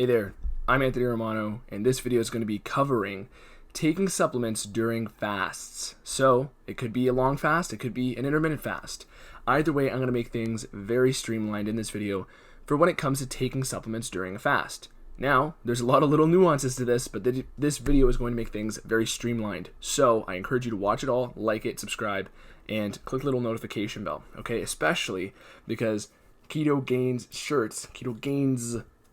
Hey there, I'm Anthony Romano, and this video is going to be covering taking supplements during fasts. So, it could be a long fast, it could be an intermittent fast. Either way, I'm going to make things very streamlined in this video for when it comes to taking supplements during a fast. Now, there's a lot of little nuances to this, but this video is going to make things very streamlined. So, I encourage you to watch it all, like it, subscribe, and click the little notification bell, okay? Especially because KETONES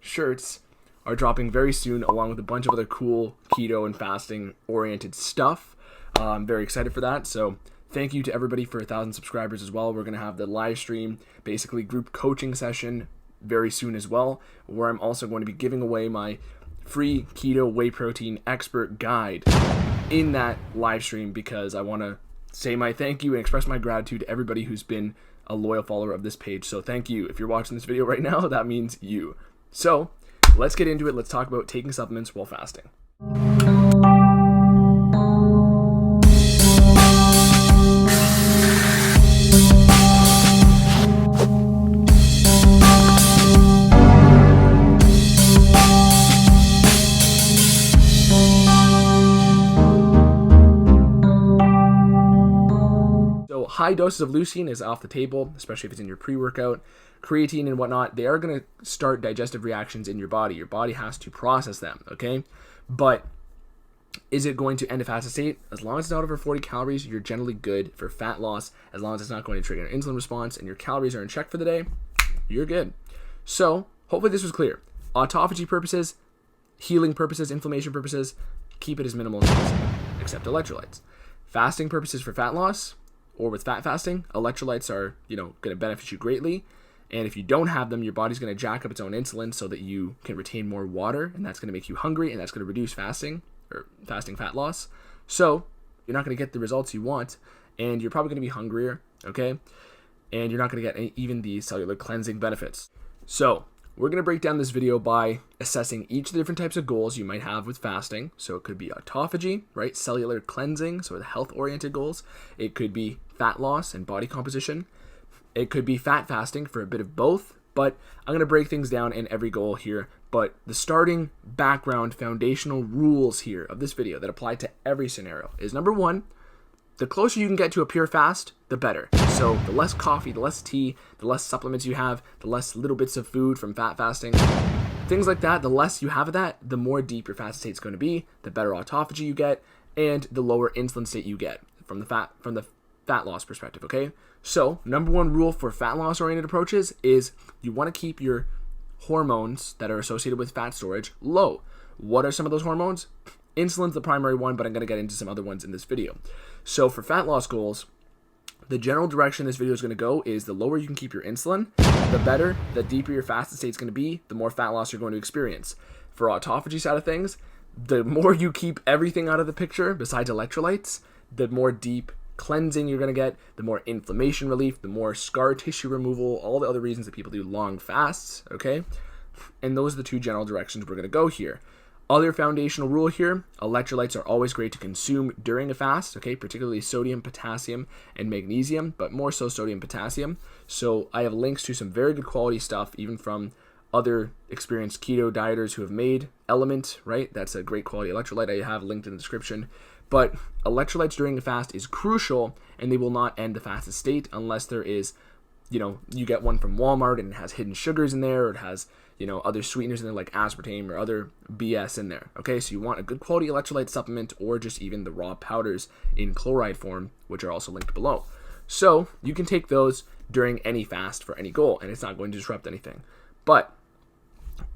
shirts are dropping very soon, along with a bunch of other cool keto and fasting oriented stuff. I'm very excited for that. So thank you to everybody for 1,000 subscribers as well. We're going to have the live stream, basically group coaching session very soon as well, where I'm also going to be giving away my free keto whey protein expert guide in that live stream, because I want to say my thank you and express my gratitude to everybody who's been a loyal follower of this page. So thank you. If you're watching this video right now, that means you. So let's get into it. Let's talk about taking supplements while fasting. So high doses of leucine is off the table, especially if it's in your pre-workout. Creatine and whatnot, they are going to start digestive reactions in your body. Your body has to process them, okay? But is it going to end a fasted state? As long as it's not over 40 calories, you're generally good for fat loss. As long as it's not going to trigger an insulin response and your calories are in check for the day, you're good. So hopefully this was clear. Autophagy purposes, healing purposes, inflammation purposes, keep it as minimal as possible, except electrolytes. Fasting purposes for fat loss, or with fat fasting, electrolytes are, going to benefit you greatly. And if you don't have them, your body's going to jack up its own insulin so that you can retain more water, and that's going to make you hungry, and that's going to reduce fasting fat loss. So you're not going to get the results you want, and you're probably going to be hungrier, okay? And you're not going to get even the cellular cleansing benefits. So we're going to break down this video by assessing each of the different types of goals you might have with fasting. So it could be autophagy, right? Cellular cleansing, so the health-oriented goals. It could be fat loss and body composition. It could be fat fasting for a bit of both, but I'm going to break things down in every goal here. But the starting background foundational rules here of this video that apply to every scenario is, number one, the closer you can get to a pure fast, the better. So the less coffee, the less tea, the less supplements you have, the less little bits of food from fat fasting, things like that, the less you have of that, the more deep your fast state is going to be, the better autophagy you get, and the lower insulin state you get from the fat loss perspective, okay? So, number one rule for fat loss oriented approaches is you want to keep your hormones that are associated with fat storage low. What are some of those hormones? Insulin's the primary one, but I'm going to get into some other ones in this video. So, for fat loss goals, the general direction this video is going to go is the lower you can keep your insulin, the better, the deeper your fasted state is going to be, the more fat loss you're going to experience. For autophagy side of things, the more you keep everything out of the picture besides electrolytes, the more deep cleansing you're going to get, the more inflammation relief, the more scar tissue removal, all the other reasons that people do long fasts, okay? And those are the two general directions we're going to go here. Other foundational rule here, electrolytes are always great to consume during a fast, okay? Particularly sodium, potassium, and magnesium, but more so sodium, potassium. So I have links to some very good quality stuff, even from other experienced keto dieters who have made LMNT, right? That's a great quality electrolyte I have linked in the description. But electrolytes during the fast is crucial, and they will not end the fasted state unless there is, you get one from Walmart and it has hidden sugars in there, or it has, other sweeteners in there like aspartame or other BS in there. Okay, so you want a good quality electrolyte supplement, or just even the raw powders in chloride form, which are also linked below. So you can take those during any fast for any goal, and it's not going to disrupt anything. But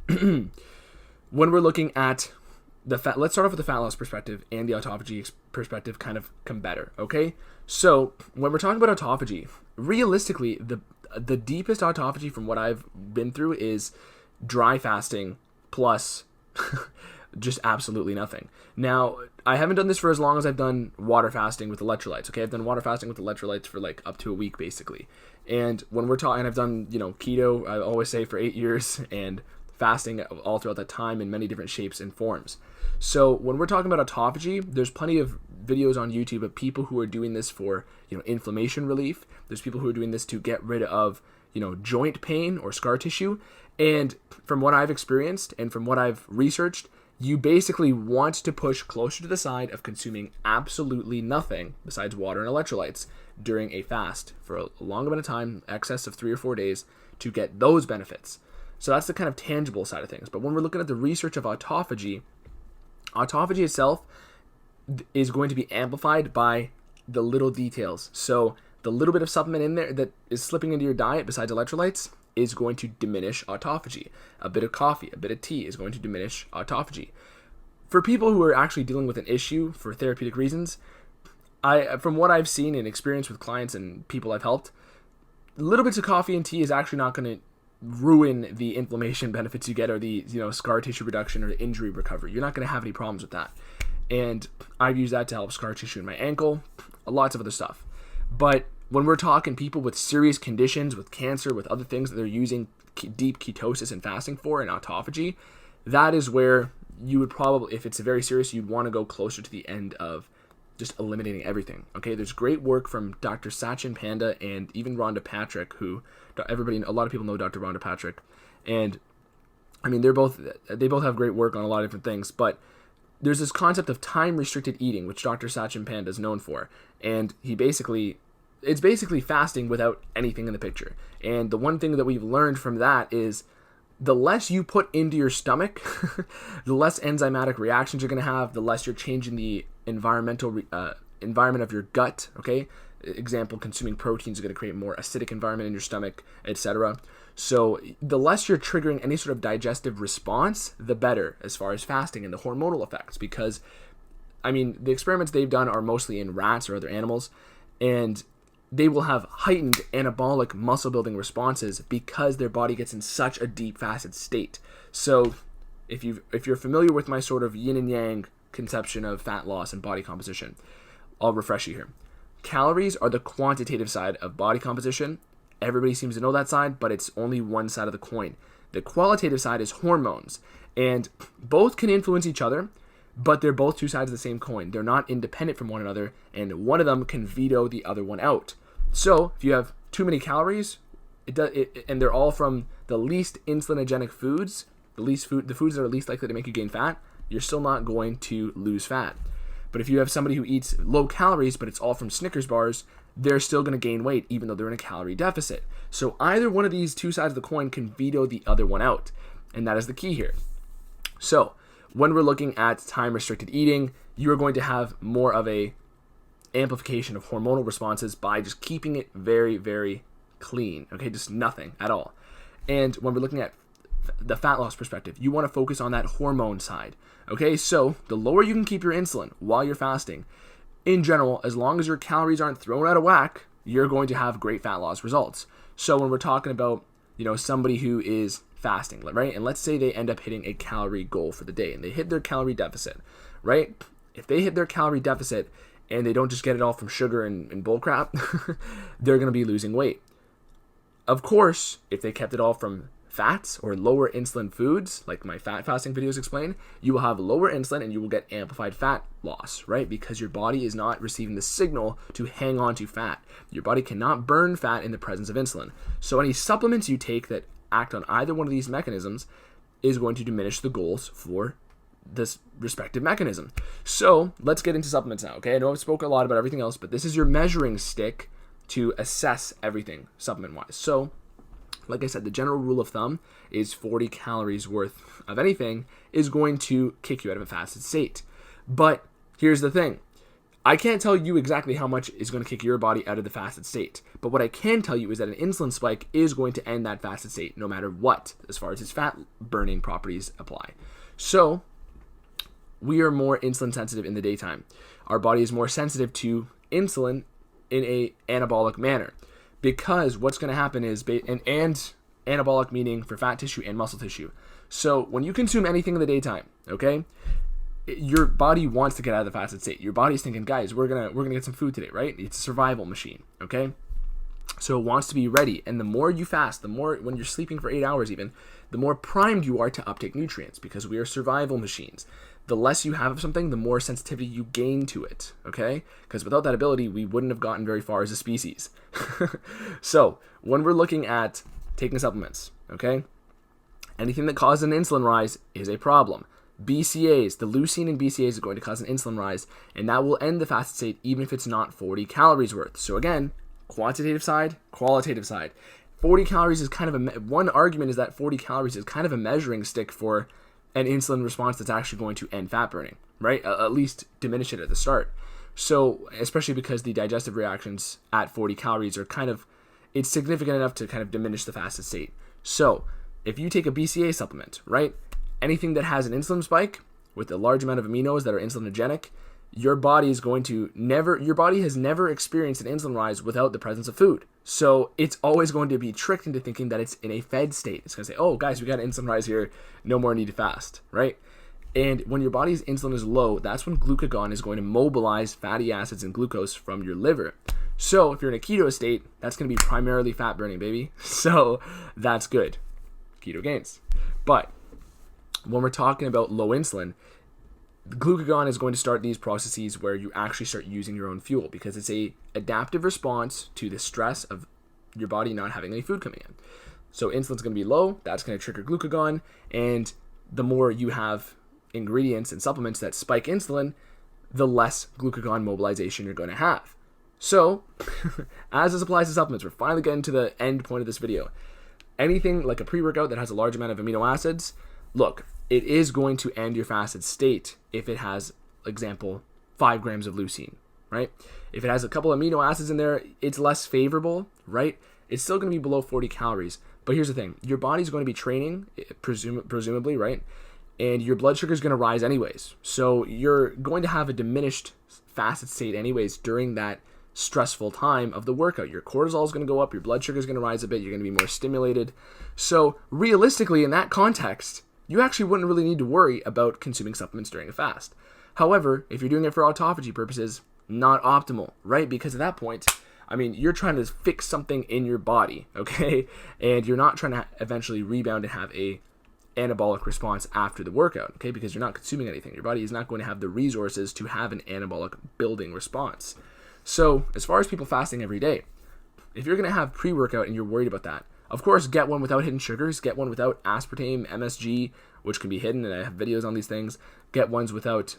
when we're looking at let's start off with the fat loss perspective, and the autophagy perspective kind of come better, okay? So when we're talking about autophagy, realistically, the deepest autophagy from what I've been through is dry fasting plus just absolutely nothing. Now, I haven't done this for as long as I've done water fasting with electrolytes, okay? I've done water fasting with electrolytes for like up to a week, basically. And when we're talking, I've done, keto, I always say, for 8 years, and fasting all throughout that time in many different shapes and forms. So when we're talking about autophagy, there's plenty of videos on YouTube of people who are doing this for, inflammation relief. There's people who are doing this to get rid of, joint pain or scar tissue. And from what I've experienced and from what I've researched, you basically want to push closer to the side of consuming absolutely nothing besides water and electrolytes during a fast for a long amount of time, excess of 3 or 4 days, to get those benefits. So that's the kind of tangible side of things. But when we're looking at the research of autophagy, autophagy itself is going to be amplified by the little details. So the little bit of supplement in there that is slipping into your diet besides electrolytes is going to diminish autophagy. A bit of coffee, a bit of tea is going to diminish autophagy. For people who are actually dealing with an issue for therapeutic reasons, from what I've seen and experienced with clients and people I've helped, little bits of coffee and tea is actually not going to ruin the inflammation benefits you get, or the scar tissue reduction or the injury recovery. You're not going to have any problems with that. And I've used that to help scar tissue in my ankle, lots of other stuff. But when we're talking people with serious conditions, with cancer, with other things that they're using deep ketosis and fasting for and autophagy, that is where you would probably, if it's very serious, you'd want to go closer to the end of just eliminating everything. Okay, there's great work from Dr. Sachin Panda and even Rhonda Patrick, who a lot of people know Dr. Rhonda Patrick, and I mean they both have great work on a lot of different things, but there's this concept of time restricted eating, which Dr. Sachin Panda is known for, and it's basically fasting without anything in the picture. And the one thing that we've learned from that is the less you put into your stomach, the less enzymatic reactions you're going to have, the less you're changing the environment of your gut, okay? Example, consuming proteins is going to create more acidic environment in your stomach, etc. So the less you're triggering any sort of digestive response, the better as far as fasting and the hormonal effects. Because, I mean, the experiments they've done are mostly in rats or other animals, and they will have heightened anabolic muscle building responses because their body gets in such a deep fasted state. So if you're familiar with my sort of yin and yang conception of fat loss and body composition, I'll refresh you here. Calories are the quantitative side of body composition. Everybody seems to know that side, but it's only one side of the coin. The qualitative side is hormones, and both can influence each other, but they're both two sides of the same coin. They're not independent from one another, and one of them can veto the other one out. So if you have too many calories, and they're all from the least insulinogenic foods, the foods that are least likely to make you gain fat, you're still not going to lose fat. But if you have somebody who eats low calories, but it's all from Snickers bars, they're still going to gain weight even though they're in a calorie deficit. So either one of these two sides of the coin can veto the other one out. And that is the key here. So when we're looking at time-restricted eating, you are going to have more of a amplification of hormonal responses by just keeping it very, very clean. Okay, just nothing at all. And when we're looking at the fat loss perspective, you want to focus on that hormone side. Okay, so the lower you can keep your insulin while you're fasting, in general, as long as your calories aren't thrown out of whack, you're going to have great fat loss results. So when we're talking about, somebody who is fasting, right? And let's say they end up hitting a calorie goal for the day and they hit their calorie deficit, right? If they hit their calorie deficit and they don't just get it all from sugar and bull crap, they're going to be losing weight. Of course, if they kept it all from fats or lower insulin foods, like my fat fasting videos explain, you will have lower insulin and you will get amplified fat loss, right? Because your body is not receiving the signal to hang on to fat. Your body cannot burn fat in the presence of insulin. So any supplements you take that act on either one of these mechanisms is going to diminish the goals for this respective mechanism. So let's get into supplements now, okay? I know I've spoken a lot about everything else, but this is your measuring stick to assess everything supplement-wise. So like I said, the general rule of thumb is 40 calories worth of anything is going to kick you out of a fasted state. But here's the thing. I can't tell you exactly how much is going to kick your body out of the fasted state. But what I can tell you is that an insulin spike is going to end that fasted state no matter what, as far as its fat burning properties apply. So we are more insulin sensitive in the daytime. Our body is more sensitive to insulin in a anabolic manner. Because what's going to happen is, and anabolic meaning for fat tissue and muscle tissue. So when you consume anything in the daytime, okay, your body wants to get out of the fasted state. Your body's thinking, guys, we're gonna get some food today, right? It's a survival machine, okay? So it wants to be ready. And the more you fast, the more, when you're sleeping for 8 hours even, the more primed you are to uptake nutrients, because we are survival machines. The less you have of something, the more sensitivity you gain to it, okay? Because without that ability, we wouldn't have gotten very far as a species. So when we're looking at taking supplements, okay, Anything that causes an insulin rise is a problem. BCAAs, the leucine in BCAAs is going to cause an insulin rise, and that will end the fasted state even if it's not 40 calories worth. So again, quantitative side, qualitative side. 40 calories is kind of one argument is that 40 calories is kind of a measuring stick for an insulin response that's actually going to end fat burning, right? At least diminish it at the start. So, especially because the digestive reactions at 40 calories are it's significant enough to kind of diminish the fasted state. So, if you take a BCAA supplement, right? Anything that has an insulin spike with a large amount of aminos that are insulinogenic, your body has never experienced an insulin rise without the presence of food. So it's always going to be tricked into thinking that it's in a fed state. It's going to say, oh guys, we got an insulin rise here. No more need to fast, right? And when your body's insulin is low, that's when glucagon is going to mobilize fatty acids and glucose from your liver. So if you're in a keto state, that's going to be primarily fat burning, baby. So that's good. Keto gains. But when we're talking about low insulin, glucagon is going to start these processes where you actually start using your own fuel because it's a adaptive response to the stress of your body not having any food coming in. So insulin's going to be low, that's going to trigger glucagon, and the more you have ingredients and supplements that spike insulin, the less glucagon mobilization you're going to have. So, as this applies to supplements, we're finally getting to the end point of this video. Anything like a pre-workout that has a large amount of amino acids, look, it is going to end your fasted state if it has, example, 5 grams of leucine, right? If it has a couple amino acids in there, it's less favorable, right? It's still going to be below 40 calories. But here's the thing. Your body's going to be training, presumably, right? And your blood sugar is going to rise anyways. So you're going to have a diminished fasted state anyways during that stressful time of the workout. Your cortisol is going to go up. Your blood sugar is going to rise a bit. You're going to be more stimulated. So realistically, in that context, you actually wouldn't really need to worry about consuming supplements during a fast. However, if you're doing it for autophagy purposes, not optimal, right? Because at that point, you're trying to fix something in your body, okay? And you're not trying to eventually rebound and have a anabolic response after the workout, okay? Because you're not consuming anything. Your body is not going to have the resources to have an anabolic building response. So, as far as people fasting every day, if you're going to have pre-workout and you're worried about that, of course, get one without hidden sugars. Get one without aspartame, MSG, which can be hidden, and I have videos on these things. Get ones without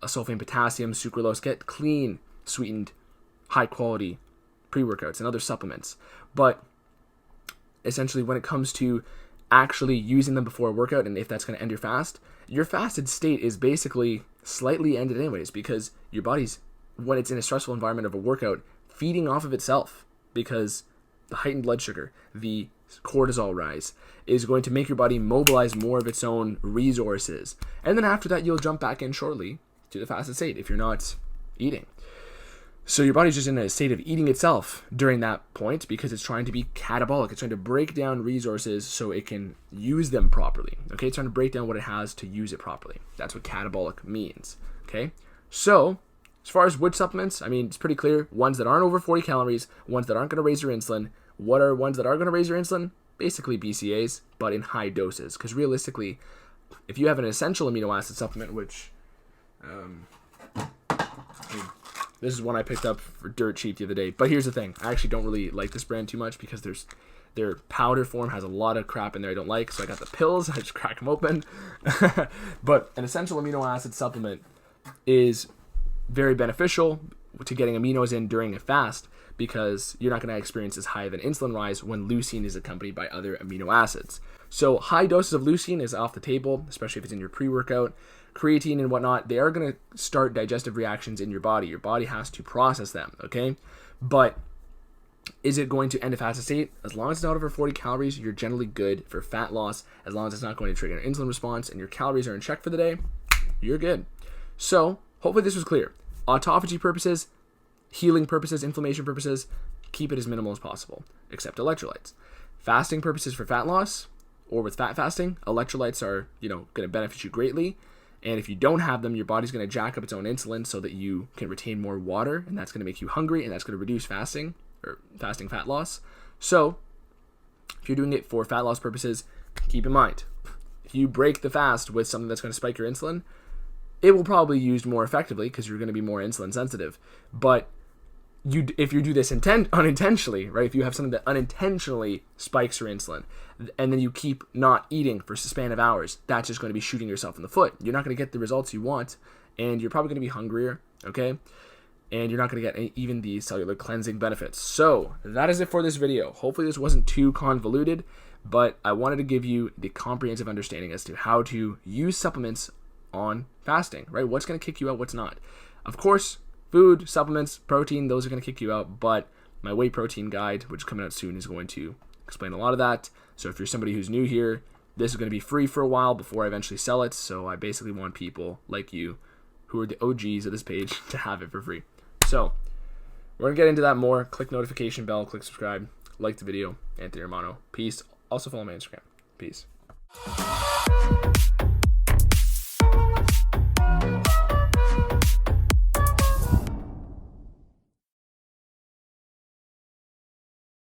sulfate, potassium, sucralose. Get clean, sweetened, high-quality pre-workouts and other supplements. But essentially, when it comes to actually using them before a workout, and if that's going to end your fasted state is basically slightly ended anyways, because your body's, when it's in a stressful environment of a workout, feeding off of itself, because the heightened blood sugar, the cortisol rise, is going to make your body mobilize more of its own resources. And then after that, you'll jump back in shortly to the fasted state if you're not eating. So your body's just in a state of eating itself during that point because it's trying to be catabolic. It's trying to break down resources so it can use them properly. Okay, it's trying to break down what it has to use it properly. That's what catabolic means. Okay, so as far as which supplements, it's pretty clear. Ones that aren't over 40 calories, ones that aren't going to raise your insulin. What are ones that are going to raise your insulin? Basically BCAAs, but in high doses. Because realistically, if you have an essential amino acid supplement, which this is one I picked up for dirt cheap the other day. But here's the thing. I actually don't really like this brand too much because their powder form has a lot of crap in there I don't like. So I got the pills. I just crack them open. But an essential amino acid supplement is very beneficial to getting aminos in during a fast because you're not going to experience as high of an insulin rise when leucine is accompanied by other amino acids. So high doses of leucine is off the table, especially if it's in your pre-workout. Creatine and whatnot, they are going to start digestive reactions in your body. Your body has to process them, okay? But is it going to end a fasted state? As long as it's not over 40 calories, you're generally good for fat loss. As long as it's not going to trigger an insulin response and your calories are in check for the day, you're good. So hopefully this was clear. Autophagy purposes, healing purposes, inflammation purposes, keep it as minimal as possible, except electrolytes. Fasting purposes for fat loss, or with fat fasting, electrolytes are, going to benefit you greatly. And if you don't have them, your body's going to jack up its own insulin so that you can retain more water, and that's going to make you hungry, and that's going to reduce fasting fat loss. So if you're doing it for fat loss purposes, keep in mind, if you break the fast with something that's going to spike your insulin, it will probably be used more effectively because you're going to be more insulin sensitive. But if you do this unintentionally, right? If you have something that unintentionally spikes your insulin, and then you keep not eating for a span of hours, that's just going to be shooting yourself in the foot. You're not going to get the results you want, and you're probably going to be hungrier, okay? And you're not going to get even the cellular cleansing benefits. So that is it for this video. Hopefully this wasn't too convoluted, but I wanted to give you the comprehensive understanding as to how to use supplements on fasting, right? What's going to kick you out, what's not. Of course, food, supplements, protein, those are going to kick you out, but my whey protein guide, which is coming out soon, is going to explain a lot of that. So if you're somebody who's new here, this is going to be free for a while before I eventually sell it. So I basically want people like you, who are the OGs of this page, to have it for free. So we're going to get into that more. Click notification bell, click subscribe, like the video, Anthony Romano. Peace. Also follow my Instagram. Peace.